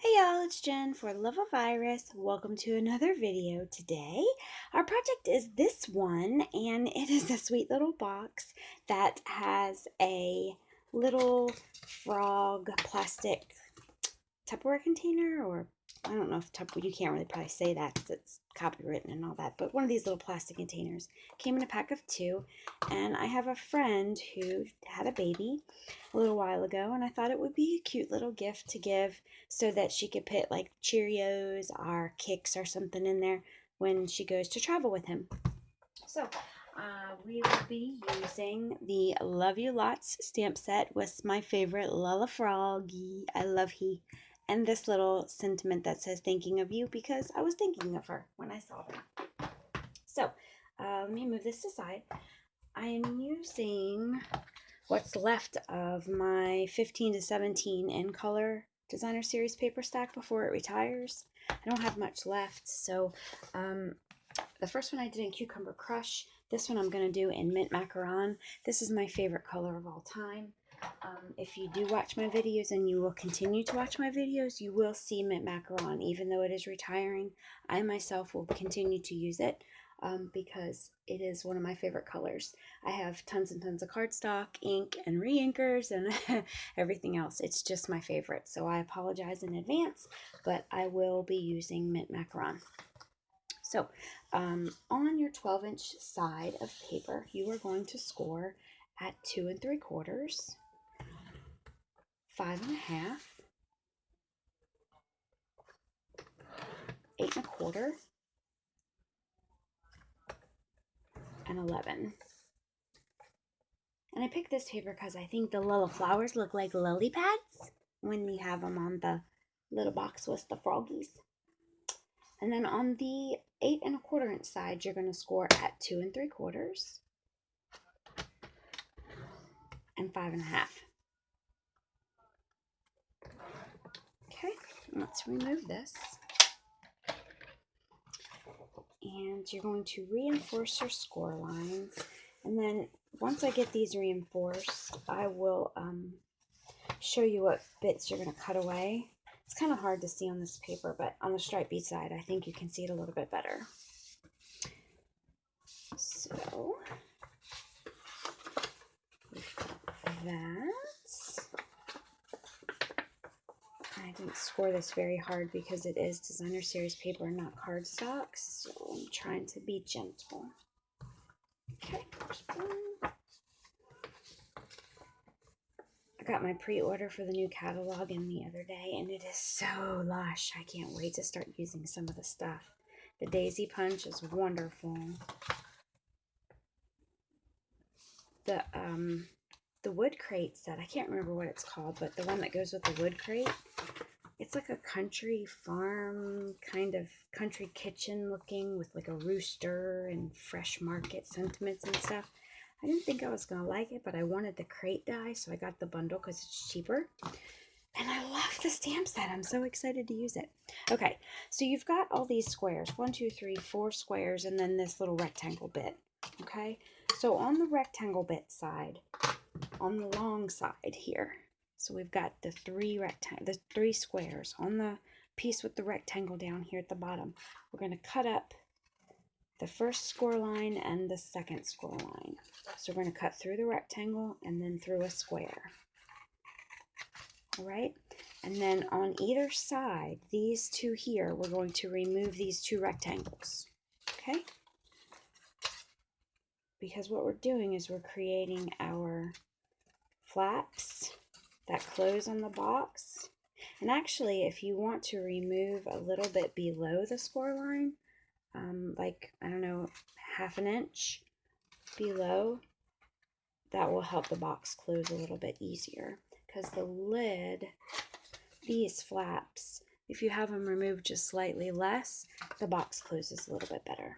Hey y'all, it's Jen for Love of Iris. Welcome to another video today. Our project is this one, and it is a sweet little box that has a little frog plastic Tupperware container, or I don't know if Tupperware, you can't really probably say that because it's copywritten and all that, but one of these little plastic containers. Came in a pack of 2, and I have a friend who had a baby a little while ago, and I thought it would be a cute little gift to give so that she could put like Cheerios or Kicks or something in there when she goes to travel with him. So, we will be using the Love You Lots stamp set with my favorite Lala Froggy. I love he. And this little sentiment that says thinking of you because I was thinking of her when I saw them. So, let me move this aside. I am using what's left of my 15 to 17 in color designer series paper stack before it retires. I don't have much left, so the first one I did in Cucumber Crush. This one I'm going to do in Mint Macaron. This is my favorite color of all time. If you do watch my videos, and you will continue to watch my videos, you will see Mint Macaron. Even though it is retiring, I myself will continue to use it because it is one of my favorite colors. I have tons and tons of cardstock, ink, and re-inkers, and everything else. It's just my favorite, so I apologize in advance, but I will be using Mint Macaron. So, on your 12-inch side of paper, you are going to score at 2 3/4, 5 1/2, 8 1/4, and 11. And I picked this paper because I think the little flowers look like lily pads when you have them on the little box with the froggies. And then on the 8 1/4 inch side, you're going to score at 2 3/4 and 5 1/2. Okay, let's remove this. And you're going to reinforce your score lines. And then once I get these reinforced, I will show you what bits you're going to cut away. It's kind of hard to see on this paper, but on the striped bead side, I think you can see it a little bit better. So, we've got that. I didn't score this very hard because it is designer series paper, not cardstock, so I'm trying to be gentle. Okay, there's one. I got my pre-order for the new catalog in the other day, and it is so lush. I can't wait to start using some of the stuff. The Daisy Punch is wonderful. The wood crate set, I can't remember what it's called, but the one that goes with the wood crate, it's like a country farm, kind of country kitchen looking with like a rooster and fresh market sentiments and stuff. I didn't think I was going to like it, but I wanted the crate die, so I got the bundle because it's cheaper. And I love the stamp set. I'm so excited to use it. Okay, so you've got all these squares. 1, 2, 3, 4 squares, and then this little rectangle bit. Okay, so on the rectangle bit side, on the long side here, so we've got the three squares. On the piece with the rectangle down here at the bottom, we're going to cut up the first score line and the second score line. So we're going to cut through the rectangle and then through a square. All right, and then on either side, these two here, we're going to remove these 2 rectangles. Okay, because what we're doing is we're creating our flaps that close on the box. And actually, if you want to remove a little bit below the score line, like, I don't know, 1/2 inch below, that will help the box close a little bit easier. Because the lid, these flaps, if you have them removed just slightly less, the box closes a little bit better.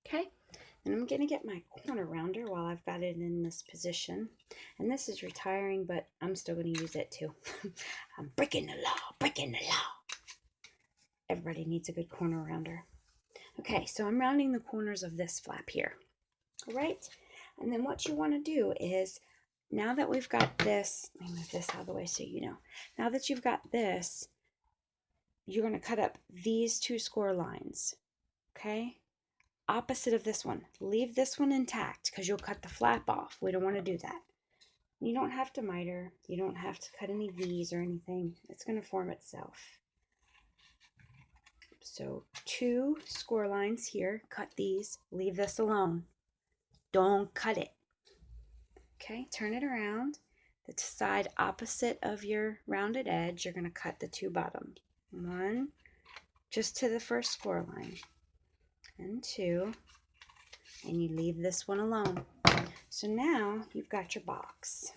Okay, and I'm going to get my corner rounder while I've got it in this position. And this is retiring, but I'm still going to use it too. I'm breaking the law, breaking the law. Everybody needs a good corner rounder. Okay, so I'm rounding the corners of this flap here. All right, and then what you want to do is, now that we've got this, let me move this out of the way so you know. Now that you've got this, you're going to cut up these 2 score lines, okay? Opposite of this one. Leave this one intact because you'll cut the flap off. We don't want to do that. You don't have to miter. You don't have to cut any V's or anything. It's going to form itself. So 2 score lines here. Cut these. Leave this alone. Don't cut it. Okay, turn it around. The side opposite of your rounded edge, you're going to cut the 2 bottoms. 1, just to the first score line, and 2, and you leave this one alone. So now you've got your box.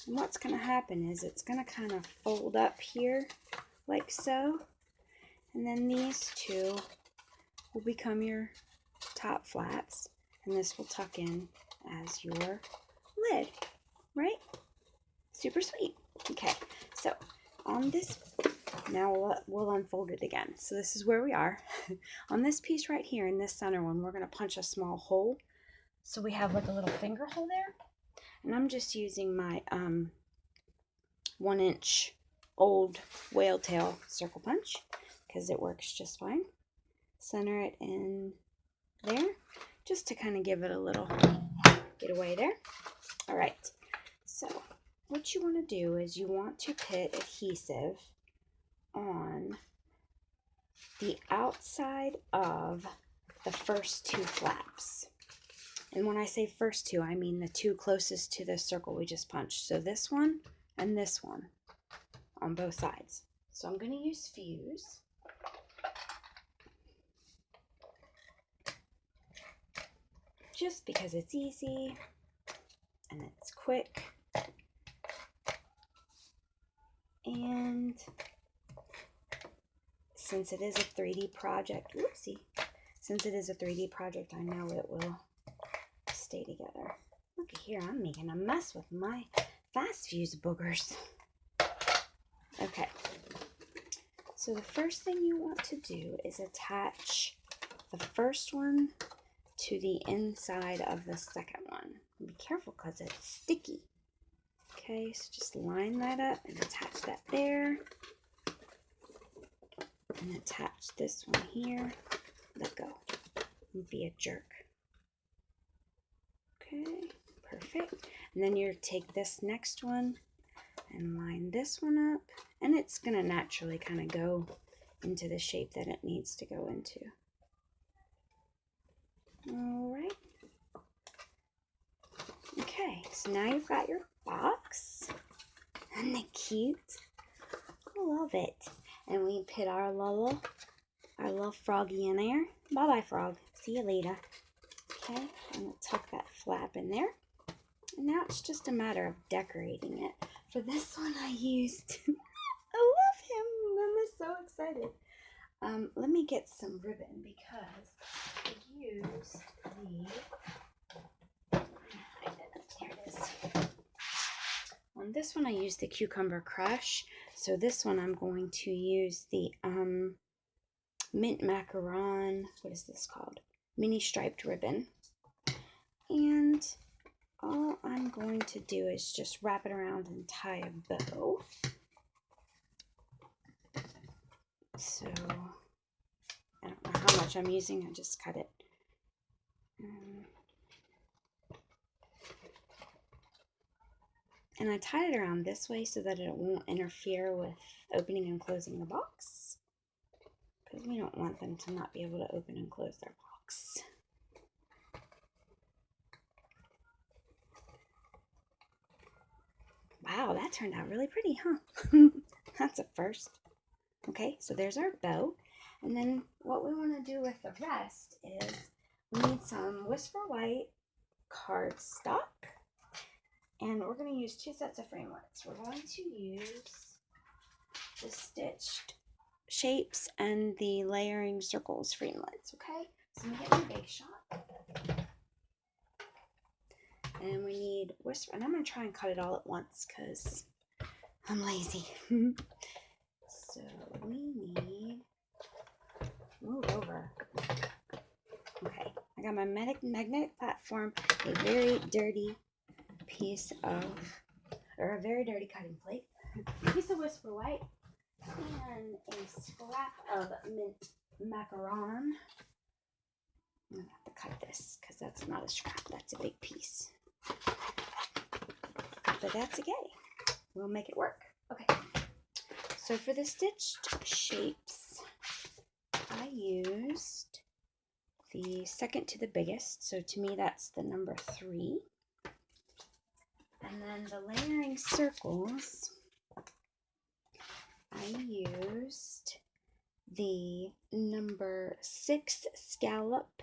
And what's going to happen is it's going to kind of fold up here like so, and then these 2 will become your top flaps, and this will tuck in as your lid, right? Super sweet. Okay, so on this, now we'll unfold it again. So this is where we are. On this piece right here, in this center one, we're going to punch a small hole. So we have like a little finger hole there. And I'm just using my 1-inch old whale tail circle punch because it works just fine. Center it in there just to kind of give it a little getaway there. All right, so what you want to do is you want to put adhesive on the outside of the first 2 flaps. And when I say first 2, I mean the 2 closest to the circle we just punched. So this one and this one on both sides. So I'm going to use Fuse. Just because it's easy and it's quick. And since it is a 3D project, whoopsie, since it is a 3D project, I know it will stay together. Look at here, I'm making a mess with my fast fuse boogers. Okay, so the first thing you want to do is attach the first one to the inside of the second one. Be careful because it's sticky. Okay, so just line that up and attach that there. And attach this one here. Let go. And be a jerk. Okay, perfect. And then you take this next one and line this one up. And it's going to naturally kind of go into the shape that it needs to go into. All right. Okay, so now you've got your box. Isn't it cute? I love it. And we put our little froggy in there. Bye-bye, frog. See you later. Okay, I'm going to tuck that flap in there. And now it's just a matter of decorating it. For this one I used, I love him. I'm so excited. Let me get some ribbon because I used there it is. On this one I used the Cucumber Crush. So this one I'm going to use the Mint Macaron, what is this called? Mini striped ribbon. And all I'm going to do is just wrap it around and tie a bow. So I don't know how much I'm using, I just cut it. And I tied it around this way so that it won't interfere with opening and closing the box, because we don't want them to not be able to open and close their box. Wow, that turned out really pretty, huh? That's a first. Okay, so there's our bow. And then what we want to do with the rest is we need some Whisper White cardstock. And we're going to use 2 sets of framelits. We're going to use the stitched shapes and the layering circles framelits, okay? So I'm going to get my base shot. And we need Whisper, and I'm going to try and cut it all at once because I'm lazy. So we need, move over. Okay, I got my magnetic platform, a very dirty piece of, or a very dirty cutting plate, a piece of Whisper White, and a scrap of mint macaron. I'm going to have to cut this because that's not a scrap, that's a big piece. But that's okay. We'll make it work. Okay. So for the stitched shapes, I used the second to the biggest. So to me, that's the number 3. And then the layering circles, I used the number 6 scallop,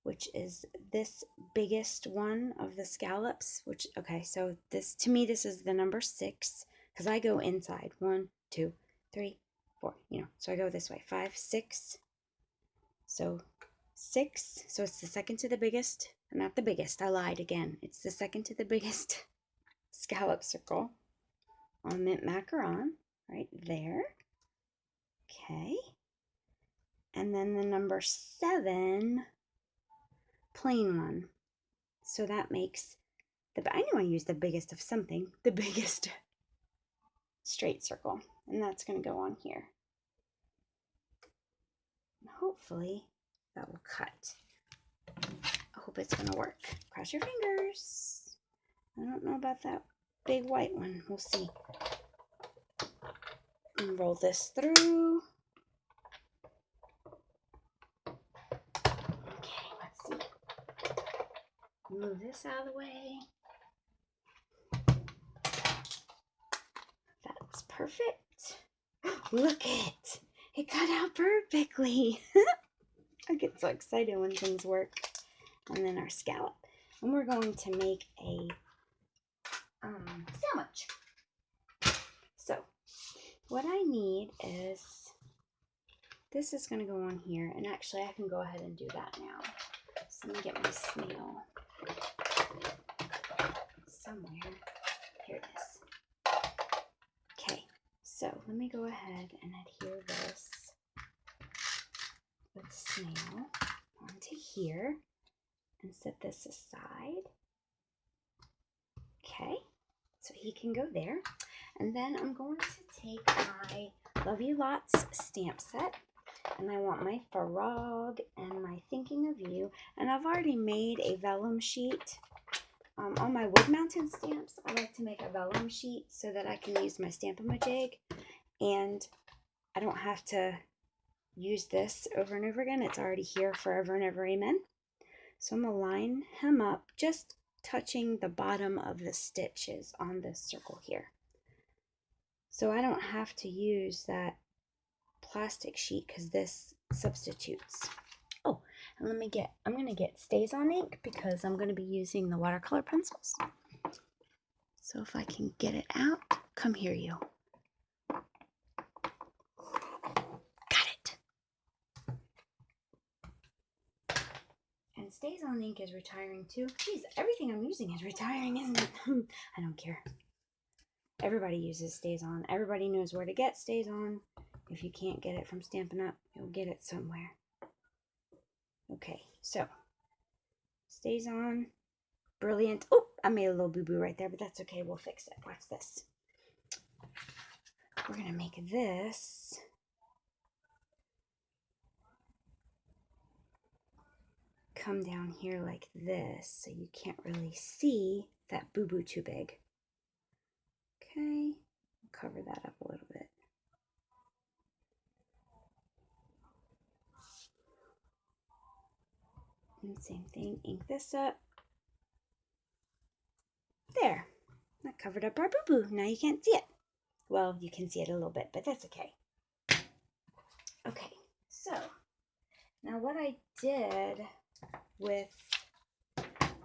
which is this biggest one of the scallops, which, okay, so this, to me, this is the number 6, because I go inside. 1, 2, 3, 4, so I go this way. 5, 6. So 6, so it's the second to the biggest, not the biggest, I lied again. It's the second to the biggest scallop circle on mint macaron, right there. Okay. And then the number 7 plain one. So that makes I knew I used the biggest of something, the biggest straight circle, and that's going to go on here. And hopefully that will cut. I hope it's going to work. Cross your fingers. I don't know about that big white one. We'll see. And roll this through. Okay, let's see. Move this out of the way. That's perfect. Look it. It cut out perfectly. I get so excited when things work. And then our scallop. And we're going to make a sandwich. So what I need is, this is going to go on here. And actually I can go ahead and do that now. So let me get my snail somewhere. Here it is. Okay, so let me go ahead and adhere this with snail onto here and set this aside. Okay, so he can go there. And then I'm going to take my Love You Lots stamp set, and I want my frog and my Thinking of You, and I've already made a vellum sheet. On my wood mounted stamps, I like to make a vellum sheet so that I can use my Stamp-A-Majig, and I don't have to use this over and over again. It's already here forever and ever, amen. So I'm going to line him up, just touching the bottom of the stitches on this circle here. So I don't have to use that plastic sheet because this substitutes. Oh, and I'm going to get Stays On ink because I'm going to be using the watercolor pencils. So if I can get it out, come here you. Got it. And Stays On ink is retiring too. Geez, everything I'm using is retiring, isn't it? I don't care. Everybody uses Stays On. Everybody knows where to get Stays On. If you can't get it from Stampin' Up, you'll get it somewhere. Okay, so Stays On. Brilliant. Oh, I made a little boo-boo right there, but that's okay. We'll fix it. Watch this. We're going to make this come down here like this, so you can't really see that boo-boo too big. Okay, cover that up a little bit. And same thing, ink this up. There, that covered up our boo-boo. Now you can't see it. Well, you can see it a little bit, but that's okay. Okay, so now what I did with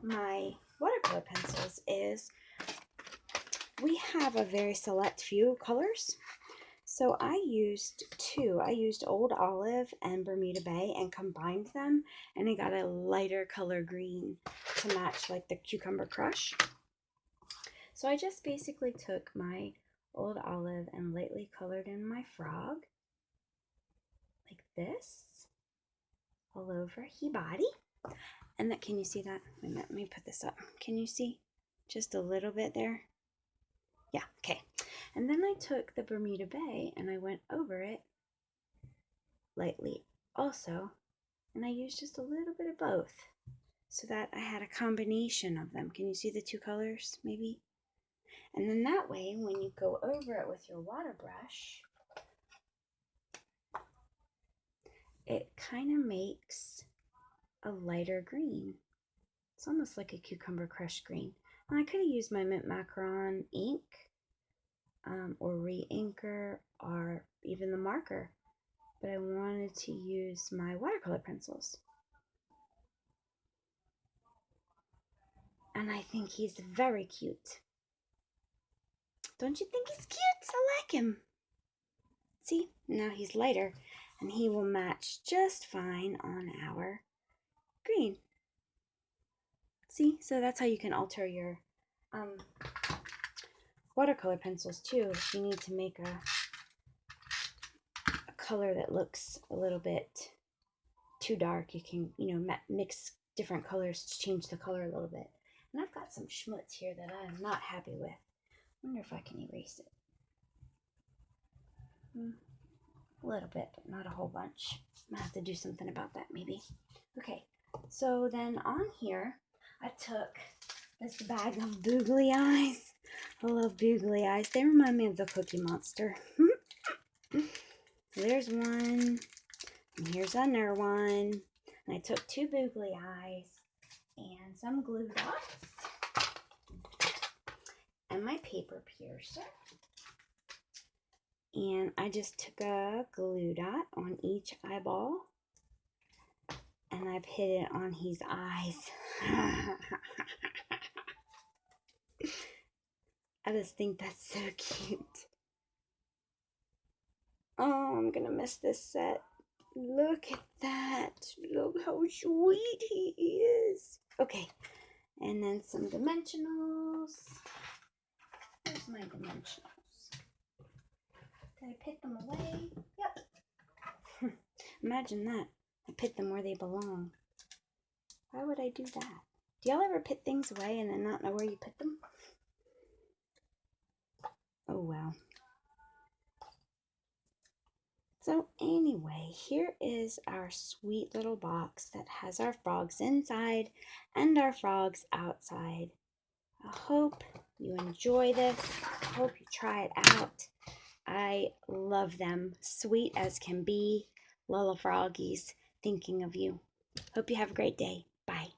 my watercolor pencils is we have a very select few colors. So I used 2. I used Old Olive and Bermuda Bay and combined them, and I got a lighter color green to match like the Cucumber Crush. So I just basically took my Old Olive and lightly colored in my frog like this all over he body. And that, can you see that? Wait a minute, let me put this up. Can you see just a little bit there? Yeah, okay. And then I took the Bermuda Bay and I went over it lightly also, and I used just a little bit of both so that I had a combination of them. Can you see the two colors maybe? And then that way, when you go over it with your water brush, it kind of makes a lighter green. It's almost like a cucumber crush green. And I could have used my mint macaron ink or re-inker or even the marker, but I wanted to use my watercolor pencils. And I think he's very cute. Don't you think he's cute? I like him. See, now he's lighter and he will match just fine on our green. See, so that's how you can alter your watercolor pencils too. If you need to make a color that looks a little bit too dark, you can, mix different colors to change the color a little bit. And I've got some schmutz here that I am not happy with. I wonder if I can erase it. A little bit, but not a whole bunch. I'm gonna have to do something about that maybe. Okay, so then on here, I took this bag of googly eyes. I love googly eyes. They remind me of the Cookie Monster. There's one, and here's another one. And I took two googly eyes and some glue dots and my paper piercer. And I just took a glue dot on each eyeball and I've hit it on his eyes. I just think that's so cute. Oh, I'm gonna miss this set. Look at that. Look how sweet he is. Okay, and then some dimensionals. Where's my dimensionals? Did I put them away? Yep. Imagine that. I put them where they belong. Why would I do that? Do y'all ever put things away and then not know where you put them? Oh, well. So anyway, here is our sweet little box that has our frogs inside and our frogs outside. I hope you enjoy this. I hope you try it out. I love them. Sweet as can be. Little froggies thinking of you. Hope you have a great day. Bye.